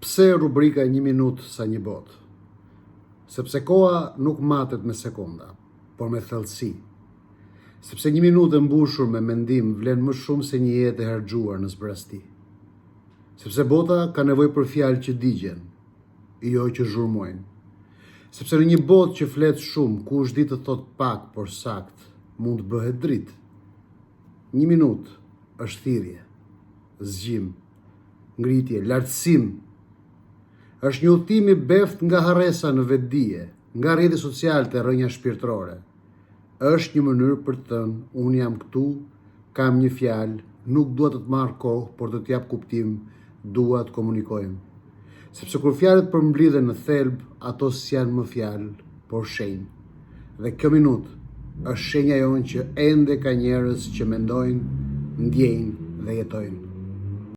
Pse rubrika 1 minutë sa një botë? Sepse koha nuk matet me sekonda, por me thellësi. Sepse 1 minutë e mbushur me mendim vlen më shumë se një jetë e harxuar në zbrasti. Sepse bota ka nevojë për fjalë që digjen, jo që zhurmojnë. Sepse në një botë që flet shumë, kush di të thot pak por sakt, mund të bëhet dritë. 1 minutë është thirrje, zgjim, ngritje, lartësim. Është një udhtim i beft nga harresa në vetdije, nga rrjetet sociale te rrënja shpirtërore. Është një mënyrë për të thënë, unë jam këtu, kam një fjalë, nuk dua të të marr kohë, por të të jap kuptim, dua të komunikojmë. Sepse kur fjalët përmblidhen në thelb, ato s'janë më fjalë, por shenjë. Dhe kjo minutë është shenja jonë që ende ka njerëz që mendojnë, ndjejnë dhe jetojnë.